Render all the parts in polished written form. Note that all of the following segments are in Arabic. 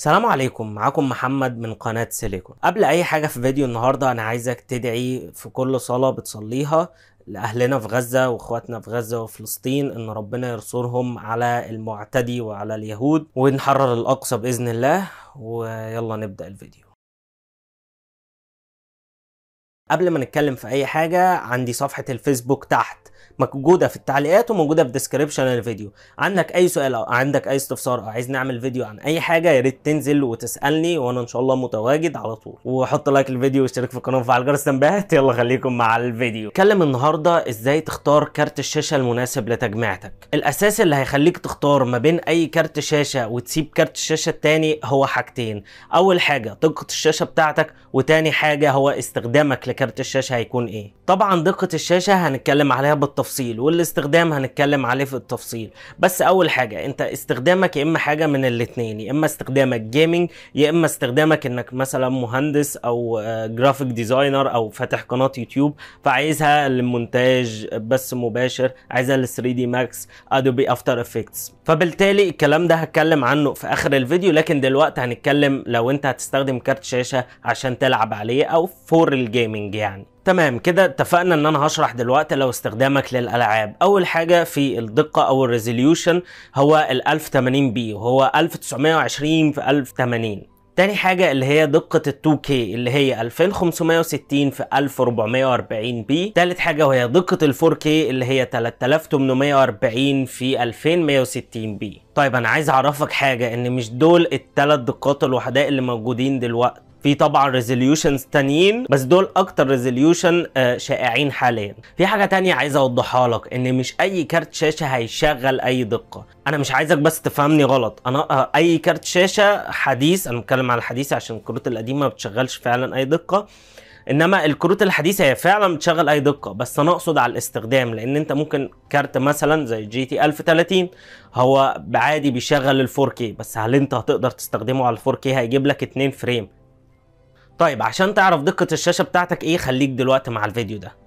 السلام عليكم، معاكم محمد من قناة سيليكون. قبل اي حاجة في فيديو النهاردة انا عايزك تدعي في كل صلاة بتصليها لأهلنا في غزة واخواتنا في غزة وفلسطين ان ربنا ينصرهم على المعتدي وعلى اليهود ونحرر الأقصى بإذن الله. ويلا نبدأ الفيديو. قبل ما نتكلم في اي حاجة، عندي صفحة الفيسبوك تحت موجودة في التعليقات وموجودة في ديسكريبشن الفيديو. عندك اي سؤال او عندك اي استفسار او عايز نعمل فيديو عن اي حاجة، يا ريت تنزل وتسألني وانا ان شاء الله متواجد على طول. وحط لايك للفيديو واشترك في القناة وفعل جرس التنبيهات. يلا خليكم مع الفيديو. نتكلم النهاردة ازاي تختار كارت الشاشة المناسب لتجميعتك. الاساس اللي هيخليك تختار ما بين اي كارت شاشة وتسيب كارت الشاشة التاني هو حاجتين. اول حاجة دقة الشاشة بتاعتك، وتاني حاجة هو استخدامك لكارت الشاشة هيكون ايه. طبعا دقة الشاشة هنتكلم عليها بالتفصيل، والاستخدام هنتكلم عليه في التفصيل. بس اول حاجة انت استخدامك يا اما حاجة من الاتنين، يا اما استخدامك جيمنج، يا اما استخدامك انك مثلا مهندس او جرافيك ديزاينر او فاتح قناة يوتيوب فعايزها للمونتاج بس مباشر، عايزها لل 3 دي ماكس، ادوبي افتر افكتس. فبالتالي الكلام ده هتكلم عنه في اخر الفيديو، لكن دلوقتي هنتكلم لو انت هتستخدم كارت شاشة عشان تلعب عليه او فور الجيمنج يعني. تمام كده اتفقنا ان انا هشرح دلوقتي لو استخدامك للالعاب. اول حاجه في الدقه او الريزوليوشن هو ال 1080 بي وهو 1920 في 1080. تاني حاجة اللي هي دقة ال 2K اللي هي 2560 في 1440 بي. تالت حاجة وهي دقة ال 4K اللي هي 3840 في 2160 بي. طيب انا عايز اعرفك حاجة، ان مش دول التلات دقات الوحدات اللي موجودين دلوقتي، في طبعا ريزوليوشنز تانيين بس دول اكتر ريزوليوشن شائعين حاليا. في حاجه تانية عايز اوضحها لك، ان مش اي كارت شاشه هيشغل اي دقه. انا مش عايزك بس تفهمني غلط، انا اي كارت شاشه حديث، انا بتكلم على الحديث عشان الكروت القديمه ما بتشغلش فعلا اي دقه، انما الكروت الحديثه هي فعلا بتشغل اي دقه. بس انا اقصد على الاستخدام، لان انت ممكن كارت مثلا زي جي تي 1030 هو عادي بيشغل ال 4K، بس هل انت هتقدر تستخدمه على ال 4K؟ هيجيب لك 2 فريم. طيب عشان تعرف دقة الشاشة بتاعتك ايه، خليك دلوقتي مع الفيديو ده.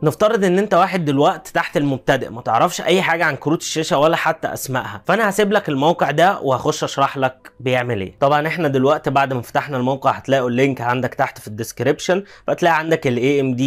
نفترض ان انت واحد دلوقتي تحت المبتدئ، ما تعرفش اي حاجة عن كروت الشاشة ولا حتى اسمائها، فانا هسيب لك الموقع ده وهخش اشرح لك بيعمل ايه. طبعا احنا دلوقتي بعد ما فتحنا الموقع هتلاقوا اللينك عندك تحت في الديسكريبشن، فتلاقي عندك ال AMD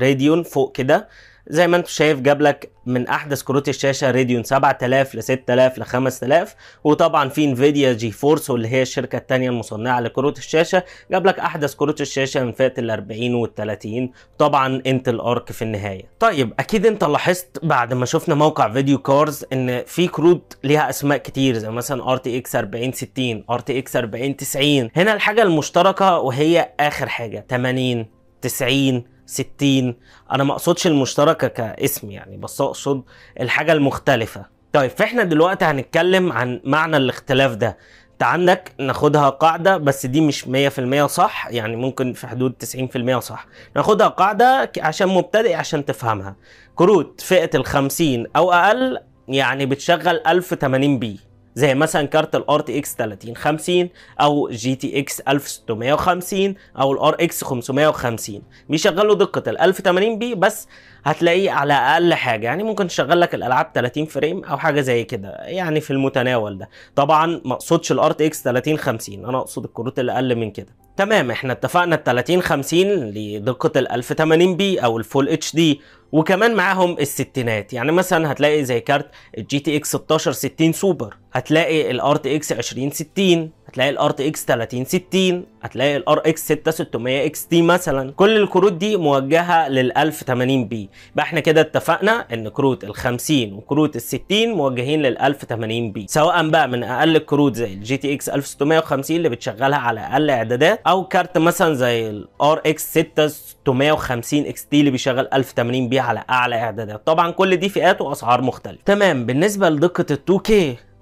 راديون فوق كده. زي ما انت شايف جاب لك من احدث كروت الشاشه راديون 7000 ل 6000 ل 5000، وطبعا في انفيديا جي فورس واللي هي الشركه الثانيه المصنعه لكروت الشاشه، جاب لك احدث كروت الشاشه من فئه ال 40 وال 30، طبعا انتل ارك في النهايه. طيب اكيد انت لاحظت بعد ما شفنا موقع فيديو كارز ان في كروت ليها اسماء كتير، زي مثلا RTX 4060، RTX 4090. هنا الحاجه المشتركه وهي اخر حاجه 80 90 60. انا ما اقصدش المشتركه كاسم يعني، بس اقصد الحاجه المختلفه. طيب فاحنا دلوقتي هنتكلم عن معنى الاختلاف ده. انت عندك ناخدها قاعده، بس دي مش 100% صح يعني، ممكن في حدود 90% صح. ناخدها قاعده عشان مبتدئ عشان تفهمها. كروت فئه ال50 او اقل يعني بتشغل 1080 بي، زي مثلا كارت ال RTX 3050 او GTX 1650 او ال RX 550، بيشغلوا دقة ال 1080 بي، بس هتلاقيه على اقل حاجة يعني ممكن تشغل لك الالعاب 30 فريم او حاجة زي كده يعني، في المتناول ده. طبعا ما اقصدش ال RTX 3050، انا اقصد الكروت اللي اقل من كده. تمام احنا اتفقنا ال 3050 لدقة ال 1080 بي او الفول اتش دي، وكمان معاهم الستينات. يعني مثلا هتلاقي زي كارت الجي تي اكس 1660 سوبر، هتلاقي الار تي اكس 2060، هتلاقي الار تي اكس 3060، هتلاقي الار اكس 6600 اكس تي مثلا. كل الكروت دي موجهه لل 1080 بي. يبقى احنا كده اتفقنا ان كروت ال 50 وكروت ال 60 موجهين لل 1080 بي، سواء بقى من اقل الكروت زي الجي تي اكس 1650 اللي بتشغلها على اقل اعدادات، او كارت مثلا زي الار اكس 6650 اكس تي اللي بيشغل 1080 بي على اعلى اعدادات. طبعا كل دي فئات واسعار مختلفه. تمام بالنسبه لدقه ال 2K،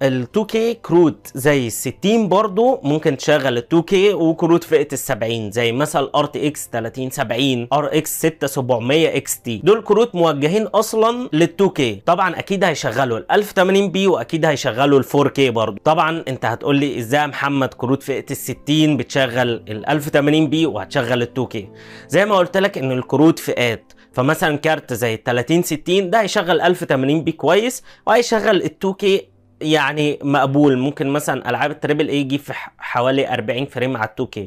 ال 2K كروت زي ال 60 برضو ممكن تشغل ال 2K وكروت فئة ال 70 زي مثلا RTX 3070 RX 6700 XT. دول كروت موجهين اصلا لل 2K. طبعا اكيد هيشغلوا ال 1080p واكيد هيشغلوا ال 4K برضو. طبعا انت هتقول لي ازاي يا محمد كروت فئة ال 60 بتشغل ال 1080p وهتشغل ال 2K؟ زي ما قلت لك ان الكروت فئات، فمثلا كارت زي ال 3060 ده هيشغل 1080p كويس وهيشغل ال 2K يعني مقبول. ممكن مثلا العاب التريبل اي يجي في حوالي 40 فريم على 2K.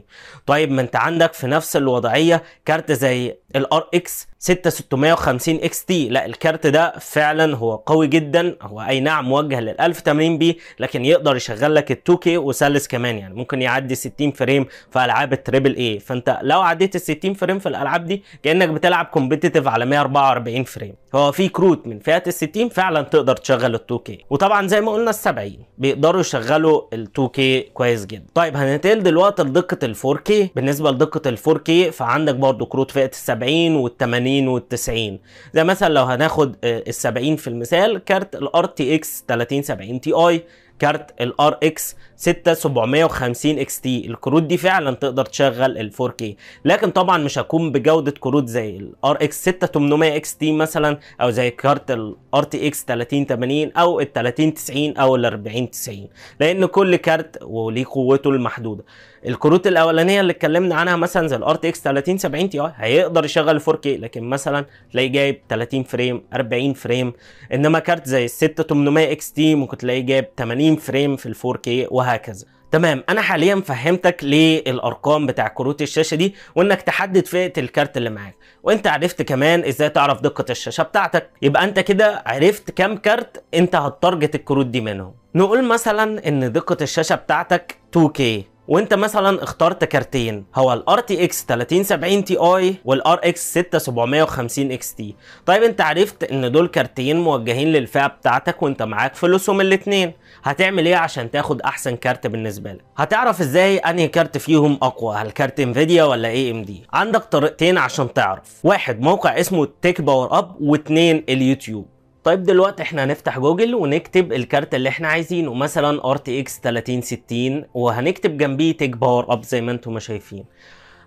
طيب ما انت عندك في نفس الوضعيه كارت زي الار اكس 6650 اكس تي، لا الكارت ده فعلا هو قوي جدا. هو اي نعم موجه لل 1080p لكن يقدر يشغل لك ال 2K وسلس كمان، يعني ممكن يعدي 60 فريم في العاب التريبل اي. فانت لو عديت ال 60 فريم في الالعاب دي كانك بتلعب كومبيتيتيف على 144 فريم. هو في كروت من فئه ال 60 فعلا تقدر تشغل ال 2K. وطبعا زي ما قلنا ال 70 بيقدروا يشغلوا ال 2K كويس جدا. طيب هننتقل دلوقتي لدقه ال 4K. بالنسبه لدقه ال 4K فعندك برضو كروت فئه ال 70 وال 80 وال 90. زي مثلا لو هناخد ال 70 في المثال كارت ال RTX 3070 Ti، كارت ال RX 6750 XT. الكروت دي فعلا تقدر تشغل ال 4K، لكن طبعا مش هكون بجودة كروت زي ال RX 6800 XT مثلا، او زي كارت ال RTX 3080 او ال 3090 او ال 4090، لان كل كارت وليه قوته المحدودة. الكروت الاولانيه اللي اتكلمنا عنها مثلا زي ال RTX 3070 Ti هيقدر يشغل 4K، لكن مثلا تلاقيه جايب 30 فريم 40 فريم. انما كارت زي ال 6800 XT ممكن تلاقيه جايب 80 فريم في ال 4K وهكذا. تمام، انا حاليا فهمتك ليه الارقام بتاع كروت الشاشه دي وانك تحدد فئه الكارت اللي معاك، وانت عرفت كمان ازاي تعرف دقه الشاشه بتاعتك. يبقى انت كده عرفت كام كارت انت هتارجت الكروت دي منهم. نقول مثلا ان دقه الشاشه بتاعتك 2K وانت مثلا اخترت كارتين، هو ال RTX 3070 Ti وال RX 6750 XT. طيب انت عرفت ان دول كارتين موجهين للفئة بتاعتك وانت معاك فلوسهم الاتنين. هتعمل ايه عشان تاخد احسن كارت بالنسبة لك؟ هتعرف ازاي انهي كارت فيهم اقوى، هل كارت انفيديا ولا AMD؟ عندك طريقتين عشان تعرف، واحد موقع اسمه تيك باور اب، واتنين اليوتيوب. طيب دلوقتي احنا هنفتح جوجل ونكتب الكارت اللي احنا عايزينه، مثلا RTX 3060، وهنكتب جنبيه تيك باور اب زي ما انتم ما شايفين.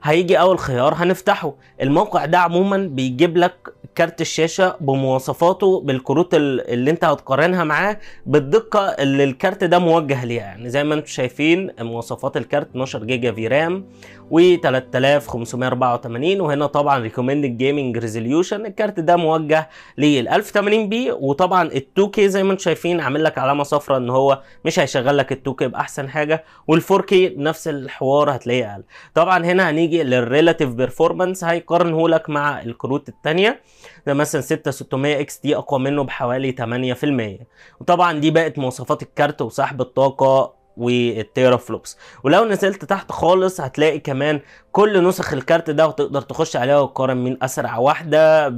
هيجي اول خيار هنفتحه. الموقع ده عموما بيجيب لك كارت الشاشه بمواصفاته بالكروت اللي انت هتقارنها معاه بالدقه اللي الكارت ده موجه ليها. يعني زي ما انتم شايفين مواصفات الكارت 12 جيجا في رام و3584، وهنا طبعا ريكومندد جيمنج ريزوليوشن. الكارت ده موجه لل 1080p، وطبعا ال 2K زي ما انتم شايفين عامل لك علامه صفراء ان هو مش هيشغل لك ال 2K باحسن حاجه، وال 4K نفس الحوار هتلاقيه اقل. طبعا هنا هنيجي للريلاتيف بيرفورمانس، هيقارنه لك مع الكروت الثانيه زي مثلا 6600 اكس تي اقوى منه بحوالي 8%. وطبعا دي بقت مواصفات الكارت وسحب الطاقه والتيرا فلوبس. ولو نزلت تحت خالص هتلاقي كمان كل نسخ الكارت ده وتقدر تخش عليها وتقارن مين اسرع واحده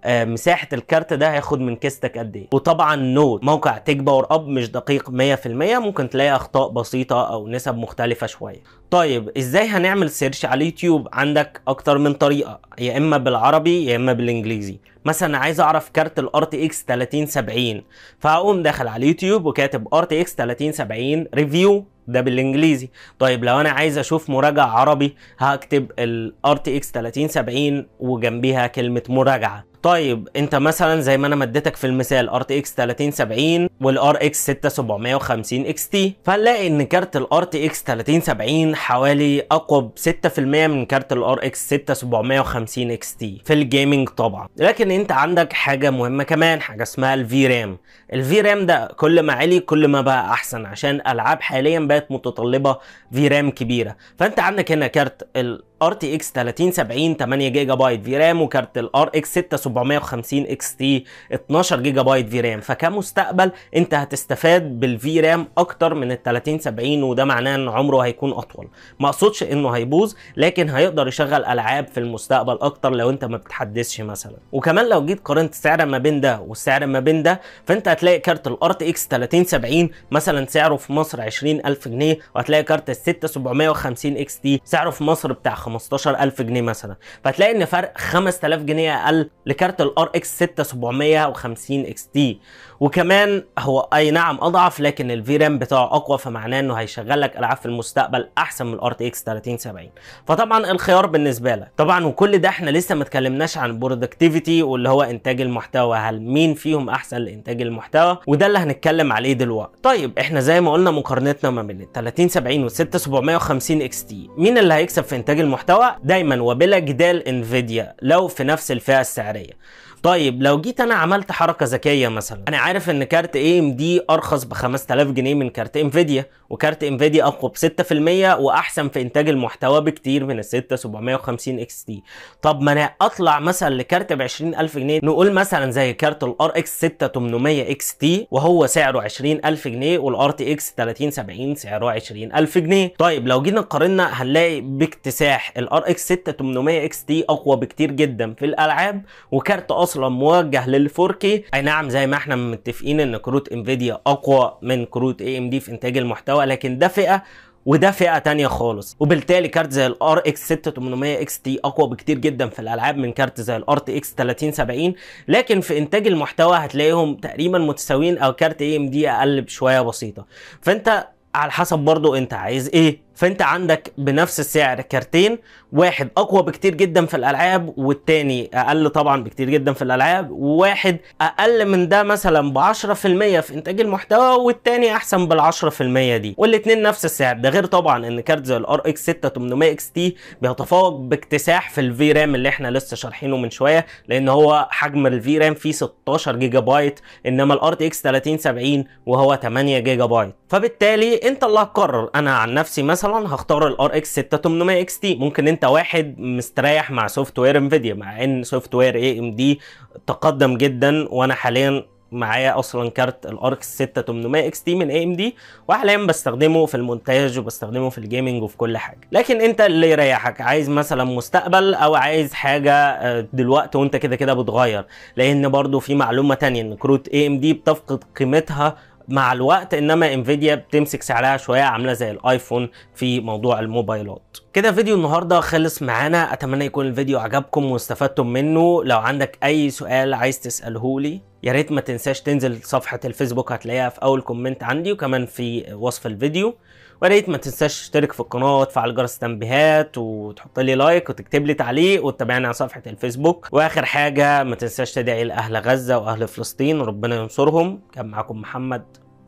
مساحة الكارت ده هياخد من كيستك قد ايه. وطبعا نوت موقع تيك باور اب مش دقيق 100%، ممكن تلاقي اخطاء بسيطة او نسب مختلفة شوية. طيب ازاي هنعمل سيرش على اليوتيوب؟ عندك اكتر من طريقة، يا اما بالعربي يا اما بالانجليزي. مثلا عايز اعرف كارت ال RTX 3070، فهقوم داخل على اليوتيوب وكاتب RTX 3070 ريفيو، ده بالانجليزي. طيب لو انا عايز اشوف مراجعة عربي هكتب ال RTX 3070 وجنبيها كلمة مراجعة. طيب انت مثلا زي ما انا مديتك في المثال RTX 3070 وال RX 6750 XT، فهنلاقي ان كارت ال RTX 3070 حوالي اقوى ب 6% من كارت ال RX 6750 XT في الجيمنج طبعا. لكن انت عندك حاجة مهمة كمان، حاجة اسمها الفي رام. الفي رام ده كل ما علي كل ما بقى احسن، عشان العاب حاليا بقت متطلبة في رام كبيرة. فانت عندك هنا كارت ال RTX 3070 8 جيجا بايت في رام، وكارت ال RX 6750 XT 12 جيجا بايت في رام. فكمستقبل انت هتستفاد بالفي رام اكتر من ال 3070، وده معناه ان عمره هيكون اطول. ما اقصدش انه هيبوظ، لكن هيقدر يشغل العاب في المستقبل اكتر لو انت ما بتحدثش مثلا. وكمان لو جيت قارنت السعر ما بين ده والسعر ما بين ده، فانت هتلاقي كارت ال RTX 3070 مثلا سعره في مصر 20000 جنيه، وهتلاقي كارت ال 6750 XT سعره في مصر بتاع 15000 جنيه مثلا، فتلاقي ان فرق 5000 جنيه اقل لكارت الار اكس 6750 اكس تي. وكمان هو اي نعم اضعف، لكن الفي رام بتاعه اقوى، فمعناه انه هيشغل لك العاب في المستقبل احسن من الار تي اكس 3070. فطبعا الخيار بالنسبه لك. طبعا وكل ده احنا لسه ما اتكلمناش عن البرودكتيفيتي واللي هو انتاج المحتوى، هل مين فيهم احسن لانتاج المحتوى، وده اللي هنتكلم عليه دلوقتي. طيب احنا زي ما قلنا مقارنتنا ما بين ال 3070 وال 6750 اكس تي، مين اللي هيكسب في انتاج المحتوى؟ دايما وبلا جدال انفيديا لو في نفس الفئه السعريه. طيب لو جيت انا عملت حركه ذكيه مثلا، انا عارف ان كارت اي ام دي ارخص ب 5000 جنيه من كارت انفيديا، وكارت انفيديا اقوى ب 6% واحسن في انتاج المحتوى بكتير من ال 6750 اكس تي. طب ما انا اطلع مثلا لكارت ب 20000 جنيه، نقول مثلا زي كارت الار اكس 6800 اكس تي وهو سعره 20000 جنيه، والار تي اكس 3070 سعره 20000 جنيه. طيب لو جينا قارنا هنلاقي باكتساح الار اكس 6800 اكس تي اقوى بكتير جدا في الالعاب، وكارت اصلا موجه لل 4K. اي نعم زي ما احنا متفقين ان كروت انفيديا اقوى من كروت اي ام دي في انتاج المحتوى، لكن ده فئه وده فئه تانية خالص. وبالتالي كارت زي الار اكس 6800 اكس تي اقوى بكتير جدا في الالعاب من كارت زي الار تي اكس 3070، لكن في انتاج المحتوى هتلاقيهم تقريبا متساويين او كارت اي ام دي اقل بشويه بسيطه. فانت على حسب برضو انت عايز ايه. فانت عندك بنفس السعر كارتين، واحد اقوى بكتير جدا في الالعاب والتاني اقل طبعا بكتير جدا في الالعاب، وواحد اقل من ده مثلا ب 10% في انتاج المحتوى والتاني احسن بال 10% دي، والاتنين نفس السعر. ده غير طبعا ان كارت زي الار اكس 6800 اكس تي بيتفوق باكتساح في الفي رام اللي احنا لسه شارحينه من شويه، لان هو حجم الفي رام فيه 16 جيجا بايت، انما الار تي اكس 3070 وهو 8 جيجا بايت. فبالتالي انت اللي هتقرر. انا عن نفسي مثلا هختار الار اكس 6800 اكس تي. ممكن انت واحد مستريح مع سوفت وير انفيديا، مع ان سوفت وير اي ام دي تقدم جدا، وانا حاليا معايا اصلا كارت الار اكس 6800 اكس تي من اي ام دي، وحاليا بستخدمه في المونتاج وبستخدمه في الجيمنج وفي كل حاجه. لكن انت اللي يريحك، عايز مثلا مستقبل او عايز حاجه دلوقتي وانت كده كده بتغير. لان برضو في معلومه تانية ان كروت اي ام دي بتفقد قيمتها مع الوقت، انما انفيديا بتمسك سعرها شويه، عامله زي الايفون في موضوع الموبايلات. كده فيديو النهارده خلص معانا، اتمنى يكون الفيديو عجبكم واستفدتم منه. لو عندك اي سؤال عايز تساله لي يا ريت ما تنساش تنزل صفحه الفيسبوك، هتلاقيها في اول كومنت عندي وكمان في وصف الفيديو. ويا ريت ما تنساش تشترك في القناه وتفعل جرس التنبيهات وتحط لي لايك وتكتب لي تعليق وتتابعني على صفحه الفيسبوك. واخر حاجه ما تنساش تدعي لاهل غزه واهل فلسطين، ربنا ينصرهم. كان معاكم محمد،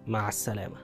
مع السلامه.